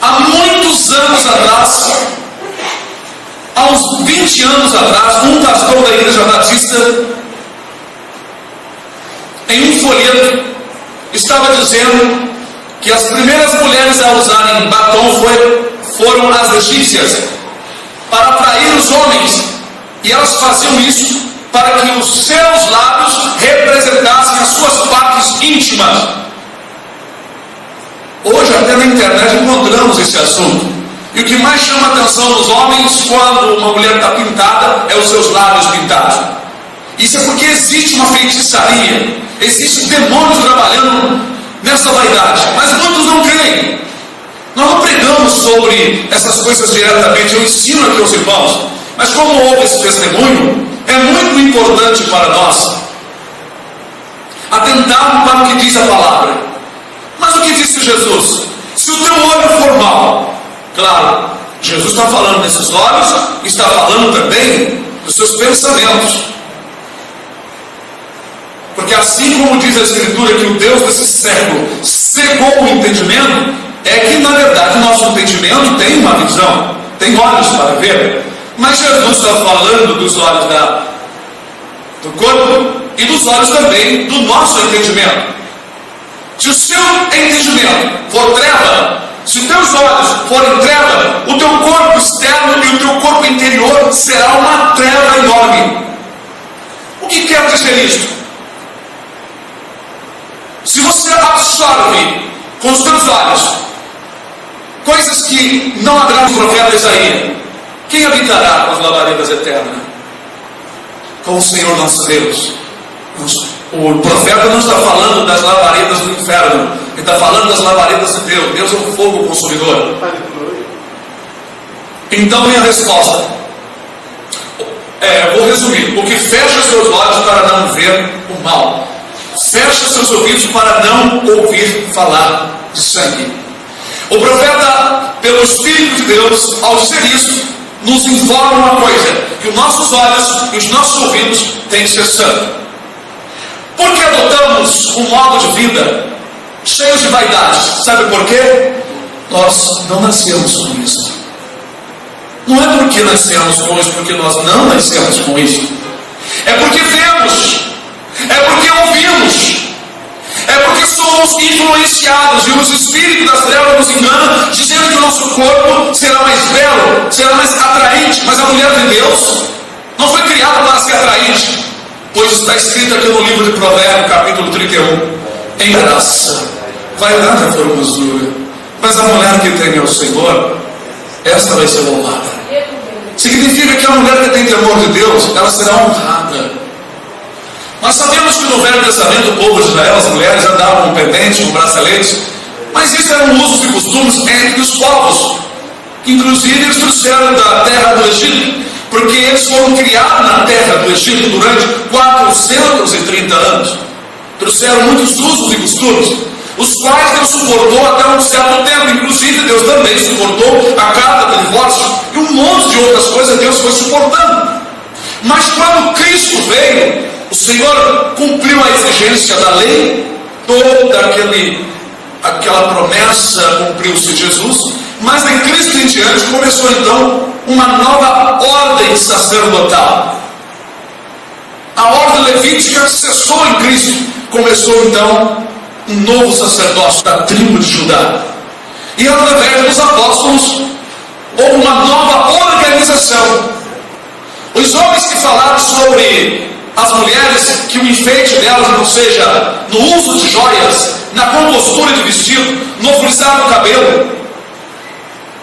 Há muitos anos atrás, há uns 20 anos atrás, um pastor da Igreja Batista, em um folheto, estava dizendo que as primeiras mulheres a usarem batom foram as egípcias, para atrair os homens, e elas faziam isso para que os seus lábios representassem as suas partes íntimas. Hoje até na internet encontramos esse assunto, e o que mais chama a atenção dos homens quando uma mulher está pintada é os seus lábios pintados. Isso é porque existe uma feitiçaria, existem demônios trabalhando nessa vaidade, mas muitos não creem. Nós não pregamos sobre essas coisas diretamente, eu ensino aqui aos irmãos, mas como houve esse testemunho, é muito importante para nós atentarmos para o que diz a palavra. Mas o que disse Jesus? Se o teu olho for mau, claro, Jesus está falando desses olhos, está falando também dos seus pensamentos, porque assim como diz a Escritura que o Deus desse século cegou o entendimento, é que na verdade o nosso entendimento tem uma visão, tem olhos para ver, mas Jesus está falando dos olhos do corpo e dos olhos também do nosso entendimento. Se o seu entendimento for treva, se os teus olhos forem treva, o teu corpo externo e o teu corpo interior será uma treva enorme. O que quer dizer isto? Se você absorve com os teus olhos coisas que não agradam o profeta Isaías, quem habitará com as labaredas eternas? Com o Senhor nosso Deus. O profeta não está falando das labaredas do inferno, ele está falando das labaredas de Deus. Deus é um fogo consumidor. Então minha resposta vou resumir: o que fecha seus olhos para não ver o mal, fecha seus ouvidos para não ouvir falar de sangue. O profeta, pelo Espírito de Deus, ao dizer isso, nos informa uma coisa: que os nossos olhos e os nossos ouvidos têm que ser santos. Por que adotamos um modo de vida cheio de vaidades? Sabe por quê? Nós não nascemos com isso. Não é porque nascemos com isso, porque nós não nascemos com isso. É porque vemos, é porque ouvimos, é porque somos influenciados e os espíritos das trevas nos enganam, dizendo que o nosso corpo será mais belo, será mais atraente. Mas a mulher de Deus não foi criada para ser atraente, pois está escrito aqui no livro de Provérbios, capítulo 31, em graça, vaidade é formosura, mas a mulher que teme ao Senhor, esta vai ser louvada. Significa que a mulher que tem temor de Deus, ela será honrada. Nós sabemos que no Velho Testamento o povo de Israel, as mulheres andavam com pendentes, com braceletes, mas isso eram usos e costumes entre os povos. Inclusive eles trouxeram da terra do Egito, porque eles foram criados na terra do Egito durante 430 anos. Trouxeram muitos usos e costumes, os quais Deus suportou até um certo tempo. Inclusive Deus também suportou a carta do divórcio e um monte de outras coisas Deus foi suportando. Mas quando Cristo veio, o Senhor cumpriu a exigência da lei, toda aquela promessa cumpriu-se em Jesus, mas em Cristo em diante começou então uma nova ordem sacerdotal. A ordem levítica cessou em Cristo, começou então um novo sacerdócio da tribo de Judá. E através dos apóstolos houve uma nova organização. Os homens que falaram sobre as mulheres, que o enfeite delas não seja no uso de joias, na compostura de vestido, no frisar do cabelo,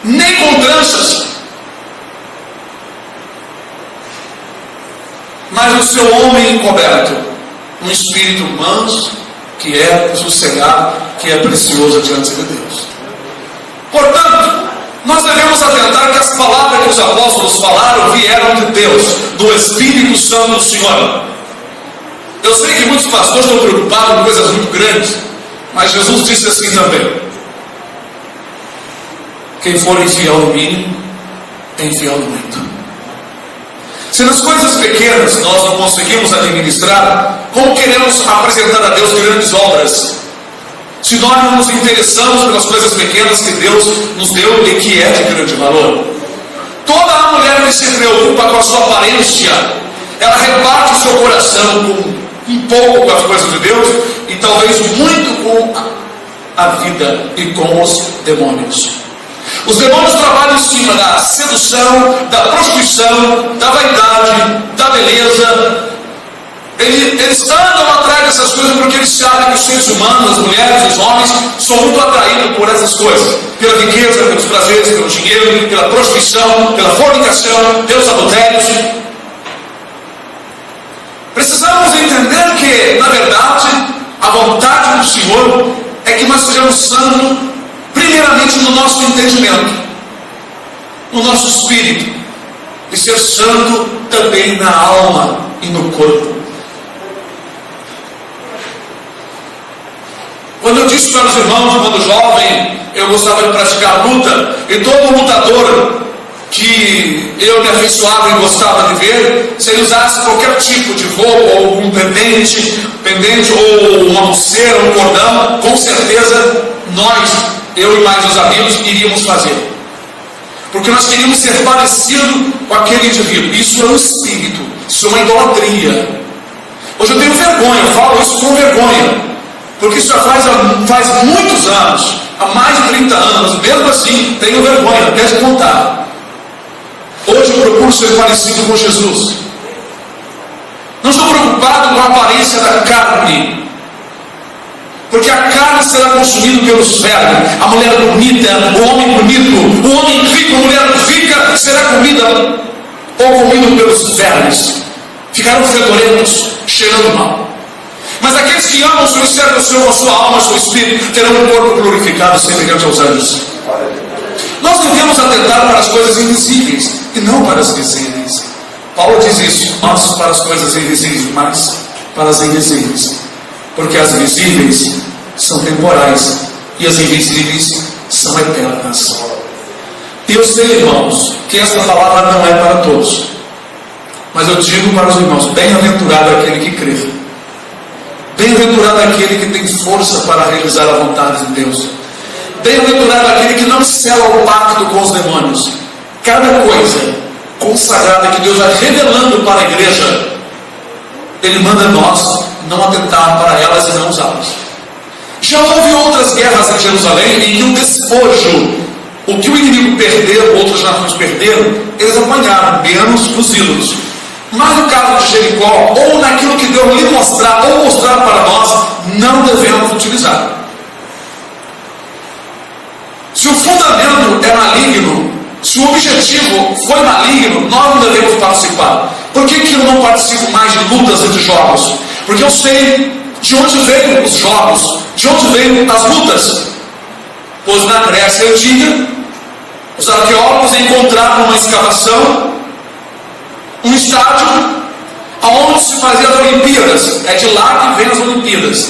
nem com tranças, mas no seu homem encoberto, um espírito manso, que é sossegado, que é precioso diante de Deus. Portanto, nós devemos atentar que as palavras que os apóstolos falaram vieram de Deus, do Espírito Santo do Senhor. Eu sei que muitos pastores estão preocupados com coisas muito grandes, mas Jesus disse assim também: quem for infiel no mínimo, é infiel no muito. Se nas coisas pequenas nós não conseguimos administrar, como queremos apresentar a Deus grandes obras? Se nós não nos interessamos pelas coisas pequenas que Deus nos deu e que é de grande valor. Toda a mulher que se preocupa com a sua aparência, ela rebate o seu coração com um pouco com as coisas de Deus e talvez muito com a vida e com os demônios. Os demônios trabalham em cima da sedução, da prostituição, da vaidade, da beleza. Eles andam atrás dessas coisas porque eles sabem que os seres humanos, as mulheres, os homens, são muito atraídos por essas coisas. Pela riqueza, pelos prazeres, pelo dinheiro, pela prostituição, pela fornicação, pelos adultérios. Precisamos entender que, na verdade, a vontade do Senhor é que nós sejamos santos, primeiramente no nosso entendimento, no nosso espírito, e ser santo também na alma e no corpo. Quando eu disse para os irmãos, quando jovem, eu gostava de praticar luta, e todo lutador que eu me afeiçoava e gostava de ver, se ele usasse qualquer tipo de roupa, ou um pendente, ou uma pulseira, um cordão, com certeza nós, eu e mais os amigos, iríamos fazer. Porque nós queríamos ser parecidos com aquele indivíduo. Isso é um espírito, isso é uma idolatria. Hoje eu tenho vergonha, eu falo isso com vergonha. Porque isso já faz muitos anos, há mais de 30 anos, mesmo assim, tenho vergonha até de contar. Hoje eu procuro ser parecido com Jesus. Não estou preocupado com a aparência da carne, porque a carne será consumida pelos vermes. A mulher bonita, o homem bonito, o homem rico, a mulher rica será comida ou comido pelos vermes. Ficarão fedorentos, cheirando mal. Mas aqueles que amam o Senhor e servem o Senhor com a sua alma e seu espírito terão um corpo glorificado semelhante aos anjos. Nós devemos atentar para as coisas invisíveis e não para as visíveis. Paulo diz isso, nós para as coisas invisíveis, mas para as invisíveis. Porque as visíveis são temporais e as invisíveis são eternas. E eu sei, irmãos, que esta palavra não é para todos. Mas eu digo para os irmãos, bem-aventurado aquele que crê. Bem-aventurado aquele que tem força para realizar a vontade de Deus. Bem-aventurado aquele que não sela o pacto com os demônios. Cada coisa consagrada que Deus vai revelando para a igreja, Ele manda nós não atentar para elas e não usá-las. Já houve outras guerras em Jerusalém em que o despojo, o que o inimigo perdeu, outras nações perderam, eles apanharam, menos os ídolos. Mas no caso de Jericó, ou naquilo que Deus lhe mostrar, ou mostrar para nós, não devemos utilizar. Se o fundamento é maligno, se o objetivo foi maligno, nós não devemos participar. Por que eu não participo mais de lutas e de jogos? Porque eu sei de onde veio os jogos, de onde veio as lutas. Pois na Grécia Antiga, os arqueólogos encontraram numa escavação um estádio onde se fazia as Olimpíadas. É de lá que vem as Olimpíadas.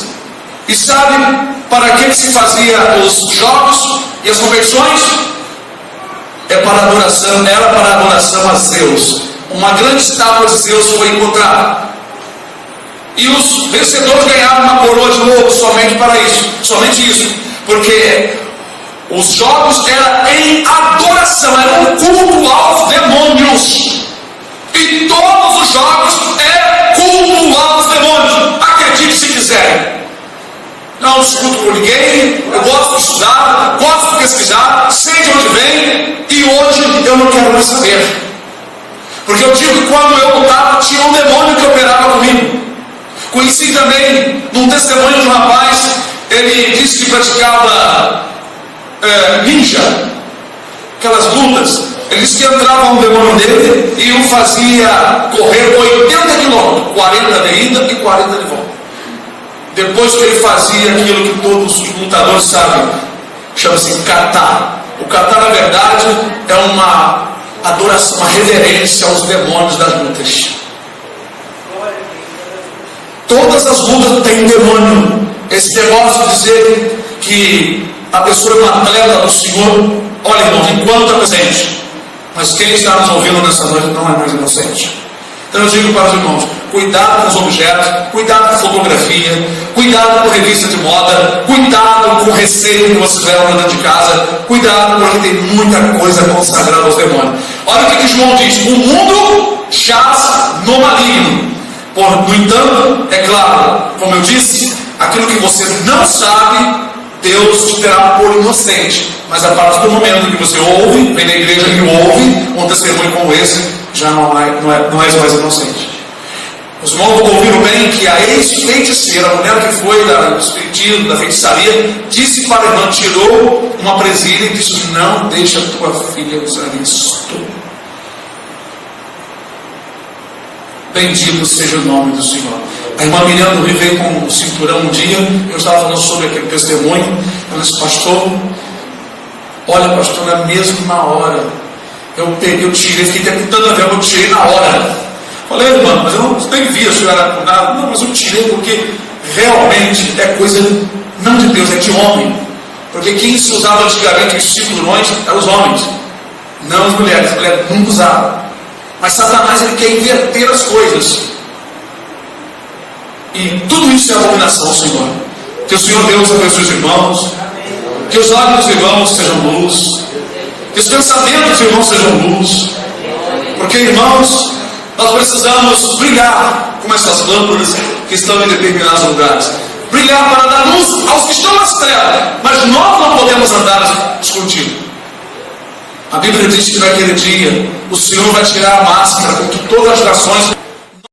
E sabe para que se fazia os jogos e as competições? Era para a adoração a Zeus. Uma grande estátua de Zeus foi encontrada. E os vencedores ganharam uma coroa de ouro somente para isso. Somente isso. Porque os jogos eram em adoração, era um culto aos demônios. E todos os jogos é culto aos demônios. Acredite se quiser. Não discuto com ninguém, eu gosto de estudar, gosto de pesquisar, sei de onde vem, e hoje eu não quero mais saber. Porque eu digo que quando eu lutava, tinha um demônio que operava comigo. Conheci também, num testemunho de um rapaz, ele disse que praticava ninja, aquelas lutas. Ele disse que entrava um demônio nele e o fazia correr 80 quilômetros, 40 de ida e 40 de volta. Depois que ele fazia aquilo que todos os lutadores sabem, chama-se kata. O kata, na verdade, é uma adoração, uma reverência aos demônios das lutas. Todas as lutas têm demônio. Esse demônio de dizer que a pessoa é uma atleta do Senhor. Olha, irmãos, enquanto é presente, mas quem está nos ouvindo nessa noite não é mais inocente. Então eu digo para os irmãos, cuidado com os objetos, cuidado com fotografia, cuidado com revista de moda, cuidado com receita que vocês levam dentro de casa, cuidado porque tem muita coisa consagrada aos demônios. Olha o que João diz: o mundo jaz no maligno. No entanto, é claro, como eu disse, aquilo que você não sabe, Deus te terá por inocente. Mas a partir do momento que você ouve, vem na igreja e ouve um testemunho como esse, já não és mais inocente. Os irmãos ouviram bem que a ex-feiticeira, a mulher que foi do espiritismo, da feitiçaria, disse para a irmã, tirou uma presilha e disse: não deixa a tua filha usar isto. Bendito seja o nome do Senhor. A irmã Miriam do Rio veio com um cinturão um dia. Eu estava falando sobre aquele testemunho. Ela disse: pastor, olha, pastor, na mesma hora eu peguei, eu tirei, fiquei até com tanta vergonha, eu tirei na hora. Falei: irmã, mas eu não nem vi a senhora com nada. Não, mas eu tirei porque realmente é coisa não de Deus, é de homem. Porque quem se usava antigamente os cinturões eram os homens, não as mulheres. As mulheres nunca usavam. Mas Satanás, ele quer inverter as coisas. E tudo isso é abominação ao Senhor. Que o Senhor Deus abençoe os irmãos. Que os olhos dos irmãos sejam luz. Que os pensamentos dos irmãos sejam luz. Porque, irmãos, nós precisamos brilhar como essas lâmpadas que estão em determinados lugares. Brilhar para dar luz aos que estão nas trevas. Mas nós não podemos andar escondidos. A Bíblia diz que naquele dia o Senhor vai tirar a máscara com que todas as nações